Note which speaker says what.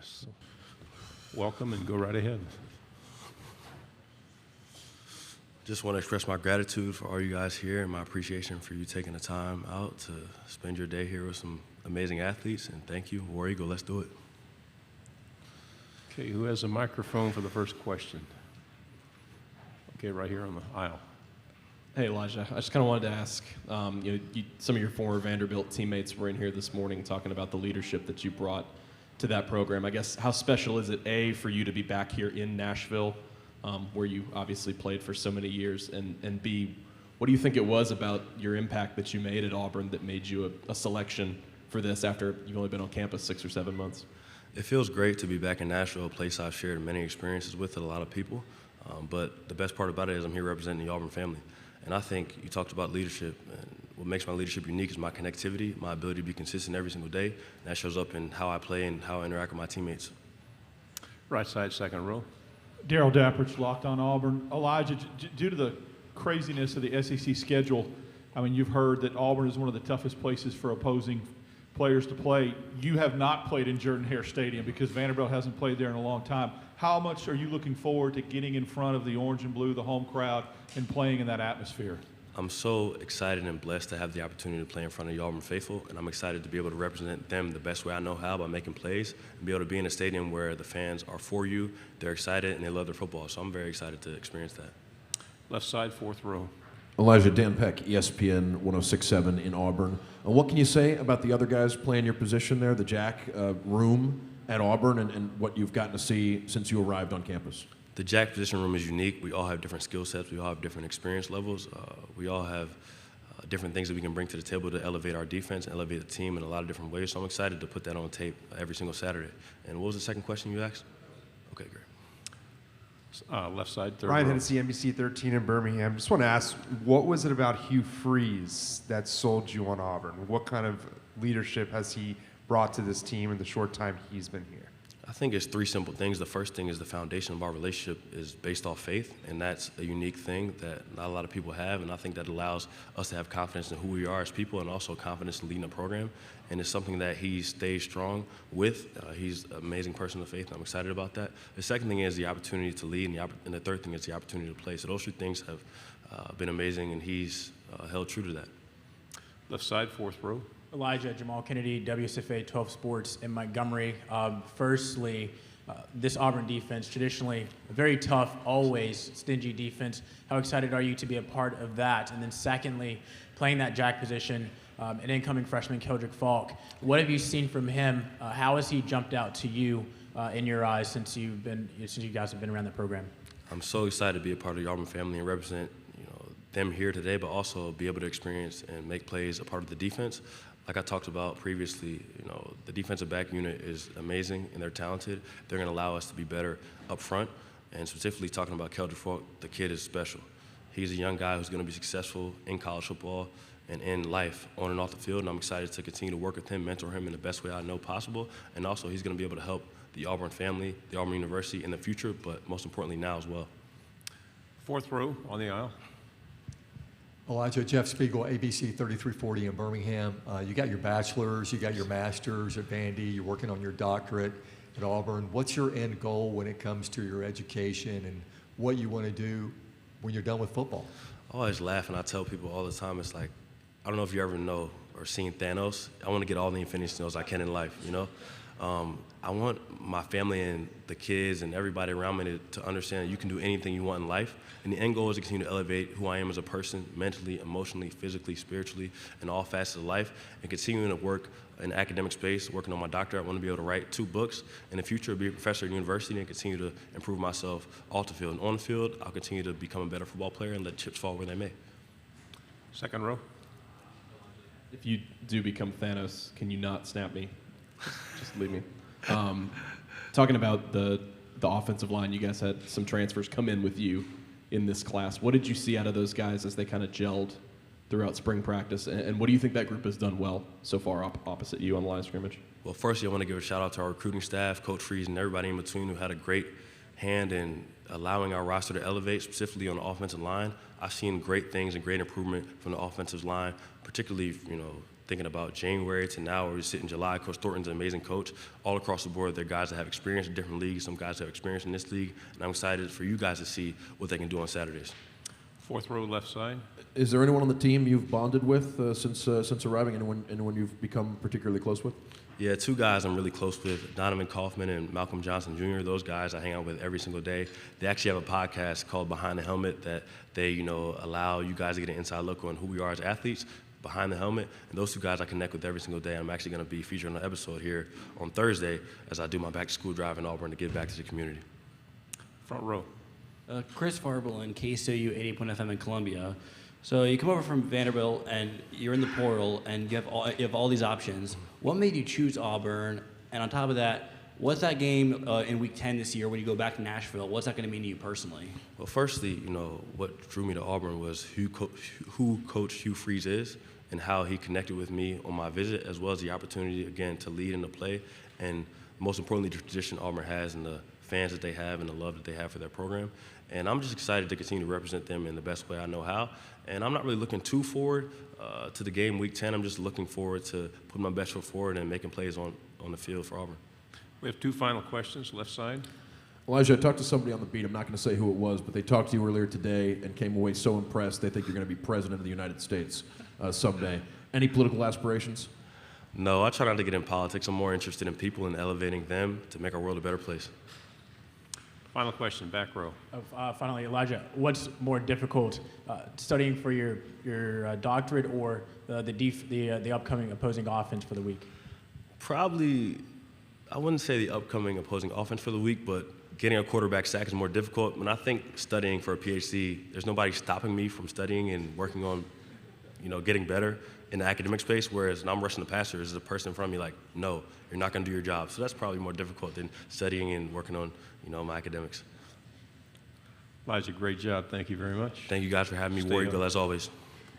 Speaker 1: address. Welcome and go right ahead.
Speaker 2: Just want to express my gratitude for all you guys here and my appreciation for you taking the time out to spend your day here with some amazing athletes. And thank you. War Eagle, let's do it.
Speaker 1: Okay, who has a microphone for the first question? Okay, right here on the aisle.
Speaker 3: Hey, Elijah. I just kind of wanted to ask, some of your former Vanderbilt teammates were in here this morning talking about the leadership that you brought to that program. I guess, how special is it, A, for you to be back here in Nashville, where you obviously played for so many years, and B, what do you think it was about your impact that you made at Auburn that made you a selection for this after you've only been on campus 6 or 7 months?
Speaker 2: It feels great to be back in Nashville, a place I've shared many experiences with a lot of people. But the best part about it is I'm here representing the Auburn family. And I think you talked about leadership, and what makes my leadership unique is my connectivity, my ability to be consistent every single day. And that shows up in how I play and how I interact with my teammates.
Speaker 1: Right side, second row.
Speaker 4: Daryl Dapprich, Locked on Auburn. Elijah, due to the craziness of the SEC schedule, I mean, you've heard that Auburn is one of the toughest places for opposing players to play. You have not played in Jordan-Hare Stadium because Vanderbilt hasn't played there in a long time. How much are you looking forward to getting in front of the orange and blue, the home crowd, and playing in that atmosphere?
Speaker 2: I'm so excited and blessed to have the opportunity to play in front of the Auburn faithful, and I'm excited to be able to represent them the best way I know how by making plays and be able to be in a stadium where the fans are for you, they're excited, and they love their football. So I'm very excited to experience that.
Speaker 1: Left side, fourth row.
Speaker 5: Elijah, Dan Peck, ESPN 106.7 in Auburn. What can you say about the other guys playing your position there, the Jack room at Auburn, and what you've gotten to see since you arrived on campus?
Speaker 2: The Jack position room is unique. We all have different skill sets. We all have different experience levels. We all have different things that we can bring to the table to elevate our defense and elevate the team in a lot of different ways. So I'm excited to put that on tape every single Saturday. And what was the second question you asked? Okay, great.
Speaker 1: Left side, third
Speaker 6: Ryan
Speaker 1: row.
Speaker 6: Hennessy, NBC 13 in Birmingham. Just want to ask, what was it about Hugh Freeze that sold you on Auburn? What kind of leadership has he brought to this team in the short time he's been here?
Speaker 2: I think it's three simple things. The first thing is the foundation of our relationship is based off faith, and that's a unique thing that not a lot of people have, and I think that allows us to have confidence in who we are as people and also confidence in leading a program, and it's something that he stays strong with. He's an amazing person of faith, and I'm excited about that. The second thing is the opportunity to lead, and the third thing is the opportunity to play. So those three things have been amazing, and he's held true to that.
Speaker 1: Left side, fourth row.
Speaker 7: Elijah, Jamal Kennedy, WSFA 12 Sports in Montgomery. Firstly, this Auburn defense, traditionally very tough, always stingy defense. How excited are you to be a part of that? And then secondly, playing that Jack position, an incoming freshman, Keldrick Falk. What have you seen from him? How has he jumped out to you in your eyes since you guys have been around the program?
Speaker 2: I'm so excited to be a part of the Auburn family and represent them here today, but also be able to experience and make plays a part of the defense. Like I talked about previously, the defensive back unit is amazing and they're talented. They're going to allow us to be better up front. And specifically talking about Keldrick Falk, the kid is special. He's a young guy who's going to be successful in college football and in life on and off the field. And I'm excited to continue to work with him, mentor him in the best way I know possible. And also he's going to be able to help the Auburn family, the Auburn University in the future, but most importantly now as well.
Speaker 1: Fourth row on the aisle.
Speaker 8: Elijah, Jeff Spiegel, ABC 3340 in Birmingham. You got your bachelor's, you got your master's at Vandy, you're working on your doctorate at Auburn. What's your end goal when it comes to your education and what you want to do when you're done with football?
Speaker 2: I always laugh and I tell people all the time, it's like, I don't know if you ever know or seen Thanos. I want to get all the Infinity Stones I can in life, I want my family and the kids and everybody around me to understand that you can do anything you want in life. And the end goal is to continue to elevate who I am as a person, mentally, emotionally, physically, spiritually, in all facets of life, and continuing to work in the academic space, working on my doctorate. I want to be able to write 2 books. In the future, be a professor at university and continue to improve myself off the field. And on the field, I'll continue to become a better football player and let chips fall where they may.
Speaker 1: Second row.
Speaker 3: If you do become Thanos, can you not snap me? Just leave me. Talking about the offensive line, you guys had some transfers come in with you in this class. What did you see out of those guys as they kind of gelled throughout spring practice? And what do you think that group has done well so far opposite you on the line of scrimmage?
Speaker 2: Well, firstly, I want to give a shout out to our recruiting staff, Coach Freeze, and everybody in between who had a great hand in allowing our roster to elevate, specifically on the offensive line. I've seen great things and great improvement from the offensive line, particularly, thinking about January to now, or we sit in July. Coach Thornton's an amazing coach. All across the board, there are guys that have experience in different leagues, some guys that have experience in this league, and I'm excited for you guys to see what they can do on Saturdays.
Speaker 1: Fourth row, left side.
Speaker 5: Is there anyone on the team you've bonded with since arriving, anyone you've become particularly close with?
Speaker 2: Yeah, two guys I'm really close with, Donovan Kaufman and Malcolm Johnson Jr. Those guys I hang out with every single day. They actually have a podcast called Behind the Helmet that they, allow you guys to get an inside look on who we are as athletes behind the helmet. And those two guys I connect with every single day. I'm actually going to be featured on an episode here on Thursday as I do my back-to-school drive in Auburn to give back to the community.
Speaker 1: Front row.
Speaker 9: Chris Farble in KSOU 80 FM in Columbia. So you come over from Vanderbilt and you're in the portal and you have all these options. What made you choose Auburn? And on top of that, what's that game in Week 10 this year when you go back to Nashville? What's that going to mean to you personally?
Speaker 2: Well, firstly, what drew me to Auburn was who Coach Hugh Freeze is and how he connected with me on my visit, as well as the opportunity, again, to lead in the play. And most importantly, the tradition Auburn has and the fans that they have and the love that they have for their program. And I'm just excited to continue to represent them in the best way I know how. And I'm not really looking too forward to the game Week 10. I'm just looking forward to putting my best foot forward and making plays on the field for Auburn.
Speaker 1: We have two final questions, left side.
Speaker 5: Elijah, I talked to somebody on the beat. I'm not going to say who it was, but they talked to you earlier today and came away so impressed they think you're going to be president of the United States someday. Any political aspirations?
Speaker 2: No, I try not to get in politics. I'm more interested in people and elevating them to make our world a better place.
Speaker 1: Final question, back row.
Speaker 7: Finally, Elijah, what's more difficult, studying for your doctorate or the upcoming opposing offense for the week?
Speaker 2: Probably, I wouldn't say the upcoming opposing offense for the week, but getting a quarterback sack is more difficult. When I think studying for a PhD, there's nobody stopping me from studying and working on, getting better in the academic space, whereas when I'm rushing the passer, there's a person in front of me like, no, you're not going to do your job. So that's probably more difficult than studying and working on, my academics.
Speaker 1: Elijah, great job. Thank you very much.
Speaker 2: Thank you guys for having me.
Speaker 1: Stay
Speaker 2: War
Speaker 1: up.
Speaker 2: Eagle, as always.